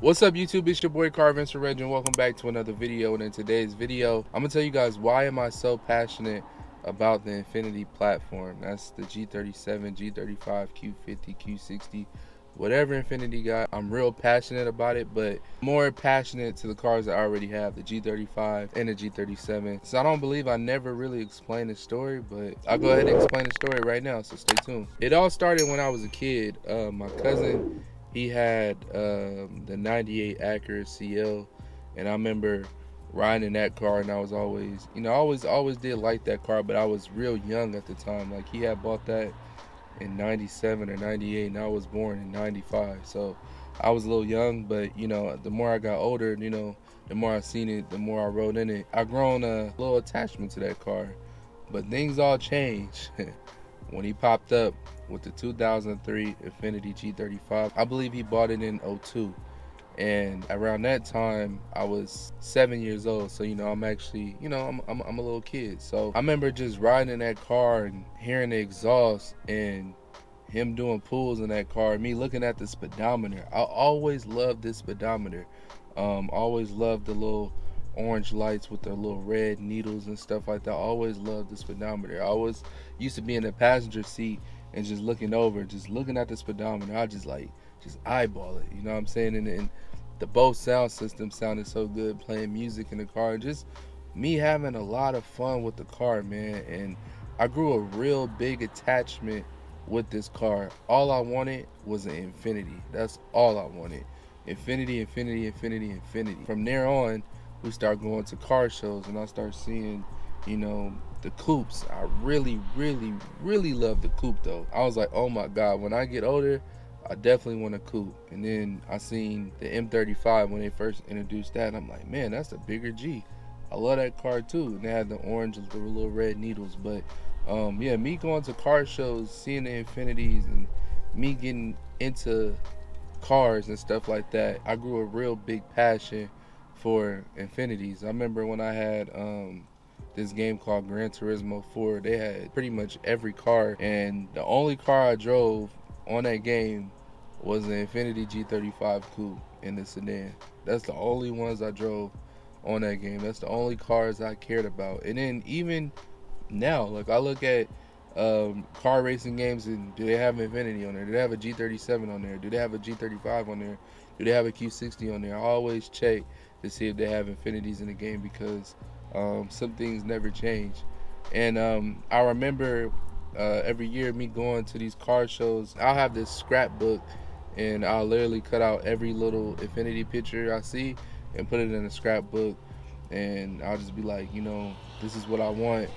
What's up YouTube, it's your boy Car Venture Reg and welcome back to another video. And in today's video, I'm gonna tell you guys why am I so passionate about the Infiniti platform. That's the G37, G35, Q50, Q60, whatever Infiniti got. I'm real passionate about it, but more passionate to the cars I already have, the G35 and the G37. So I don't believe I never really explained the story, but I'll go ahead and explain the story right now, so stay tuned. It all started when I was a kid. My cousin, he had the 98 Acura CL, and I remember riding in that car, and I was always, always did like that car, but I was real young at the time. Like, he had bought that in 97 or 98, and I was born in 95, so I was a little young. But the more I got older, the more I seen it, the more I rode in it. I grown a little attachment to that car, but things all changed when he popped up with the 2003 Infiniti G35. I believe he bought it in '02. And around that time, I was 7 years old. So, I'm actually, I'm a little kid. So I remember just riding in that car and hearing the exhaust and him doing pulls in that car, me looking at the speedometer. I always loved this speedometer. Always loved the little orange lights with the little red needles and stuff like that. I always loved the speedometer. I always used to be in the passenger seat and just looking over, just looking at the speedometer. I just eyeball it, you know what I'm saying? And the Bose sound system sounded so good, playing music in the car, just me having a lot of fun with the car, man. And I grew a real big attachment with this car. All I wanted was an Infiniti. That's all I wanted. Infiniti, Infiniti, Infiniti, Infiniti. From there on, we start going to car shows, and I start seeing, the coupes. I really, really, really love the coupe, though. I was like, oh my God, when I get older, I definitely want a coupe. And then I seen the M35 when they first introduced that, and I'm like, man, that's a bigger G. I love that car too. And they had the orange, the little red needles. But yeah, me going to car shows, seeing the Infinitis, and me getting into cars and stuff like that, I grew a real big passion for Infinitis. I remember when I had this game called Gran Turismo 4, they had pretty much every car, and the only car I drove on that game was the Infiniti G35 coupe in the sedan. That's the only ones I drove on that game. That's the only cars I cared about. And then even now, like, I look at car racing games, and do they have Infiniti on there? Do they have a G37 on there? Do they have a G35 on there? Do they have a Q60 on there? I always check to see if they have Infinitis in the game, because some things never change. And I remember every year me going to these car shows, I'll have this scrapbook, and I'll literally cut out every little Infiniti picture I see and put it in a scrapbook, and I'll just be like, this is what I want.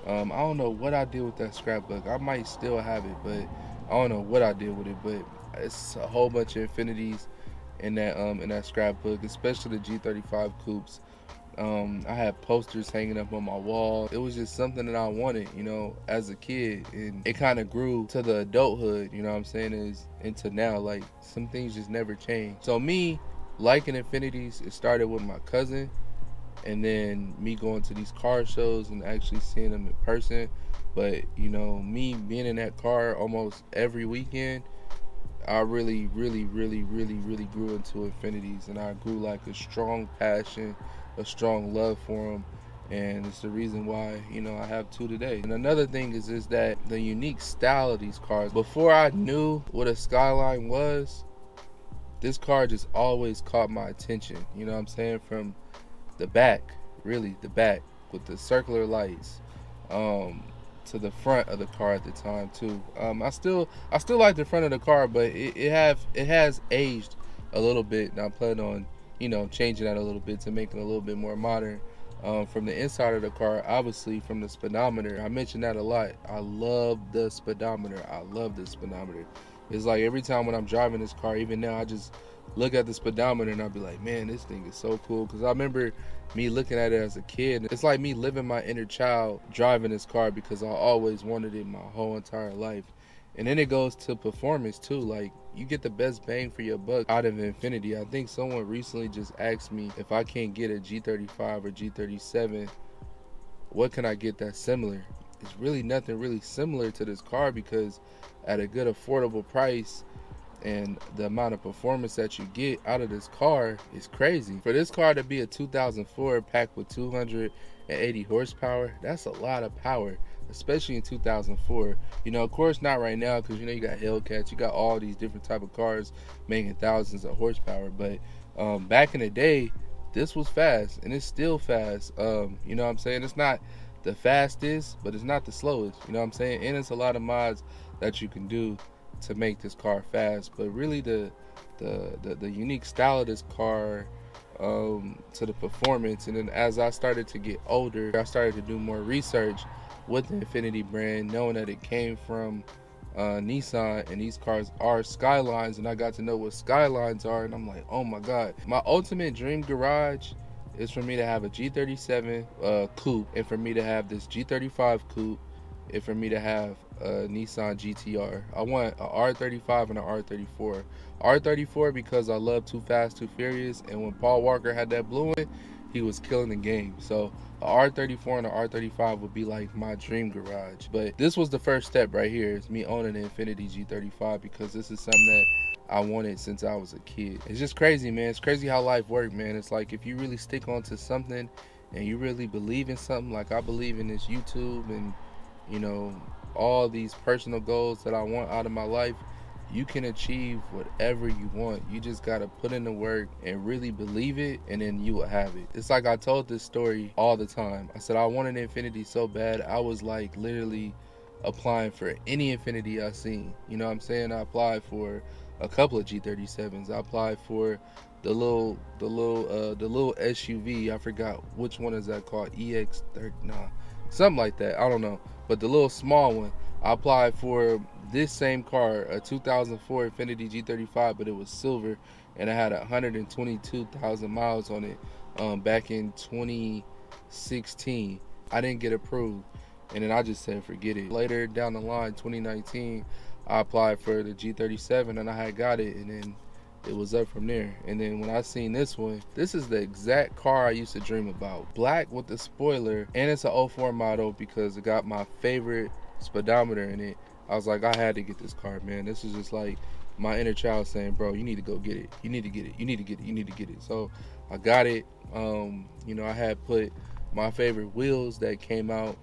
I don't know what I did with that scrapbook. I might still have it, but I don't know what I did with it. But it's a whole bunch of Infinitis in that scrapbook, especially the G35 coupes. I had posters hanging up on my wall. It was just something that I wanted, as a kid, and it kind of grew to the adulthood. You know what I'm saying? Is into now. Like, some things just never change. So me liking Infinitis, it started with my cousin, and then me going to these car shows and actually seeing them in person. But me being in that car almost every weekend, I really, really, really, really, really grew into Infinitis, and I grew like a strong passion, a strong love for them, and it's the reason why I have two today. And another thing is that the unique style of these cars. Before I knew what a Skyline was, this car just always caught my attention. You know what I'm saying? From the back, really the back, with the circular lights, to the front of the car at the time too. I still like the front of the car, but it has aged a little bit, and I plan on changing that a little bit to make it a little bit more modern. From the inside of the car, obviously, from the speedometer, I mentioned that a lot. I love the speedometer. I love the speedometer. It's like every time when I'm driving this car, even now, I just look at the speedometer and I'll be like, man, this thing is so cool. Because I remember me looking at it as a kid. It's like me living my inner child driving this car, because I always wanted it my whole entire life. And then it goes to performance too. Like, you get the best bang for your buck out of Infiniti. I think someone recently just asked me if I can't get a G35 or G37, what can I get that's similar? It's really nothing really similar to this car, because at a good affordable price, and the amount of performance that you get out of this car is crazy. For this car to be a 2004 packed with 280 horsepower, that's a lot of power, especially in 2004. You know, of course not right now, because you know you got Hellcats, you got all these different type of cars making thousands of horsepower, but back in the day, this was fast, and it's still fast. You know what I'm saying? It's not the fastest, but it's not the slowest. You know what I'm saying? And it's a lot of mods that you can do to make this car fast. But really, the unique style of this car, to the performance, and then as I started to get older, I started to do more research with the Infiniti brand, knowing that it came from Nissan, and these cars are Skylines, and I got to know what Skylines are, and I'm like, oh my god, my ultimate dream garage is for me to have a G37 coupe, and for me to have this G35 coupe, and for me to have a Nissan GTR. I want a R35 and a R34. R34 because I love Too Fast, Too Furious, and when Paul Walker had that blue one, he was killing the game. So a R34 and a R35 would be like my dream garage. But this was the first step right here, is me owning an Infiniti G35, because this is something that I wanted since I was a kid. It's just crazy, man. It's crazy how life works, man. It's like if you really stick onto something and you really believe in something, like I believe in this YouTube and, you know, all these personal goals that I want out of my life, you can achieve whatever you want. You just gotta put in the work and really believe it, and then you will have it. It's like I told this story all the time. I said I wanted an Infiniti so bad, I was like literally applying for any Infiniti I seen. You know what I'm saying? I applied for a couple of G37s. I applied for the little SUV. I forgot which one is that called, EX30, nah, something like that. I don't know, but the little small one. I applied for this same car, a 2004 Infiniti G35, but it was silver, and I had 122,000 miles on it back in 2016. I didn't get approved, and then I just said forget it. Later down the line, 2019, I applied for the G37, and I had got it, and then it was up from there. And then when I seen this one, this is the exact car I used to dream about. Black with the spoiler, and it's an '04 model because it got my favorite speedometer in it. I was like, I had to get this car, man. This is just like my inner child saying, bro, you need to go get it. You need to get it. You need to get it. You need to get it. So I got it. You know, I had put my favorite wheels that came out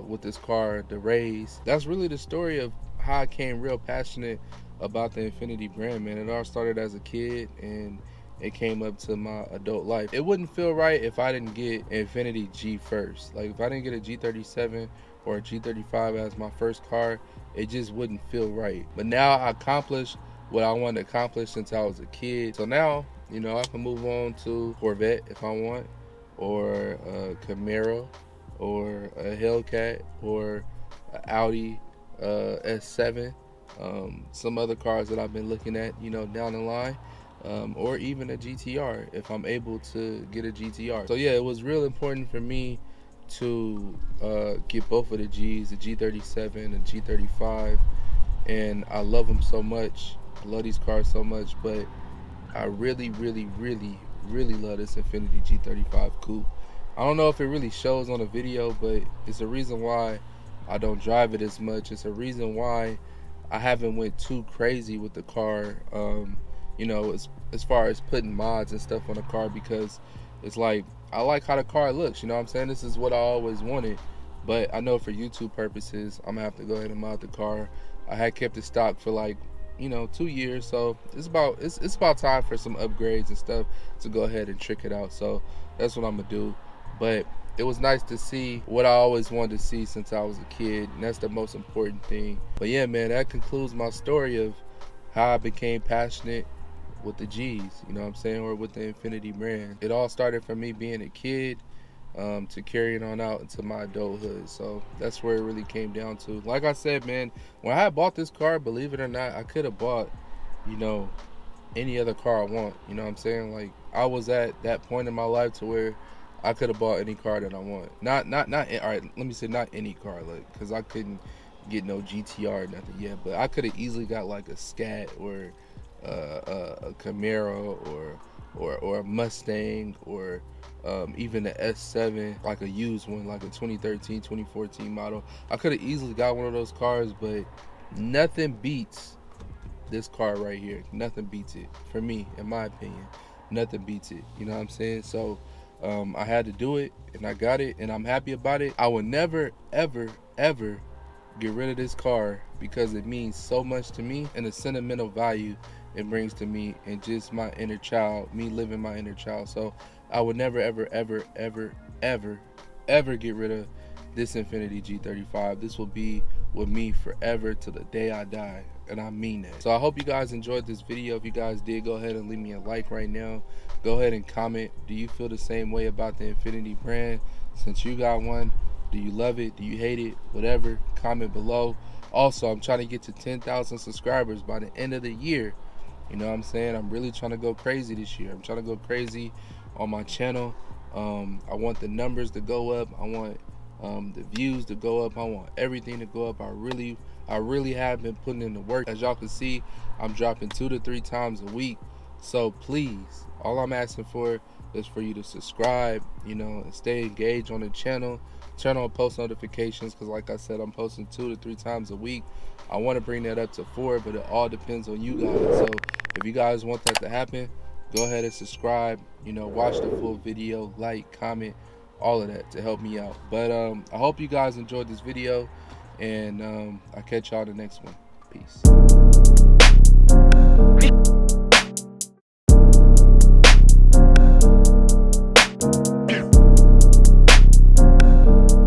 with this car, the Rays. That's really the story of how I came real passionate about the Infiniti brand, man. It all started as a kid, and it came up to my adult life. It wouldn't feel right if I didn't get Infiniti G first. Like if I didn't get a G37 or a G35 as my first car, it just wouldn't feel right. But now I accomplished what I wanted to accomplish since I was a kid. So now, you know, I can move on to Corvette if I want, or a Camaro, or a Hellcat, or an Audi S7, some other cars that I've been looking at, you know, down the line. Or even a GTR if I'm able to get a GTR. So yeah, it was real important for me to get both of the G's, the G37 and G35, and I love them so much. I love these cars so much, but I really love this Infiniti G35 coupe. I don't know if it really shows on the video, but it's a reason why I don't drive it as much. It's a reason why I haven't went too crazy with the car, you know, as far as putting mods and stuff on the car, because it's like I like how the car looks, you know what I'm saying? This is what I always wanted, but I know for YouTube purposes I'm gonna have to go ahead and mod the car. I had kept it stock for like, you know, 2 years, so it's about time for some upgrades and stuff to go ahead and trick it out. So that's what I'm gonna do. But it was nice to see what I always wanted to see since I was a kid, and that's the most important thing. But yeah, man, that concludes my story of how I became passionate with the G's, you know what I'm saying, or with the Infiniti brand. It all started from me being a kid to carrying on out into my adulthood. So that's where it really came down to. Like I said, man, when I had bought this car, believe it or not, I could have bought, you know, any other car I want, you know what I'm saying? Like I was at that point in my life to where I could have bought any car that I want. Not all right, let me say not any car, like, because I couldn't get no GTR or nothing yet, but I could have easily got like a Scat or a Camaro or a Mustang, or even an S7, like a used one, like a 2013, 2014 model. I could have easily got one of those cars, but nothing beats this car right here. Nothing beats it. For me, in my opinion, nothing beats it. You know what I'm saying? So I had to do it, and I got it, and I'm happy about it. I would never, ever, ever get rid of this car because it means so much to me, and the sentimental value it brings to me, and just my inner child, me living my inner child. So I would never, ever, ever, ever, ever, ever get rid of this Infiniti G35. This will be with me forever till the day I die, and I mean that. So I hope you guys enjoyed this video. If you guys did, go ahead and leave me a like right now. Go ahead and comment. Do you feel the same way about the Infiniti brand? Since you got one, do you love it? Do you hate it? Whatever, comment below. Also, I'm trying to get to 10,000 subscribers by the end of the year. You know what I'm saying? I'm really trying to go crazy this year. I'm trying to go crazy on my channel. I want the numbers to go up. I want the views to go up. I want everything to go up. I really have been putting in the work. As y'all can see, I'm dropping 2 to 3 times a week. So please, all I'm asking for is for you to subscribe, you know, and stay engaged on the channel. Turn on post notifications, because like I said, I'm posting 2 to 3 times a week. I want to bring that up to 4, but it all depends on you guys. So if you guys want that to happen, go ahead and subscribe, you know, watch the full video, like, comment, all of that to help me out. But I hope you guys enjoyed this video, and I'll catch y'all in the next one. Peace.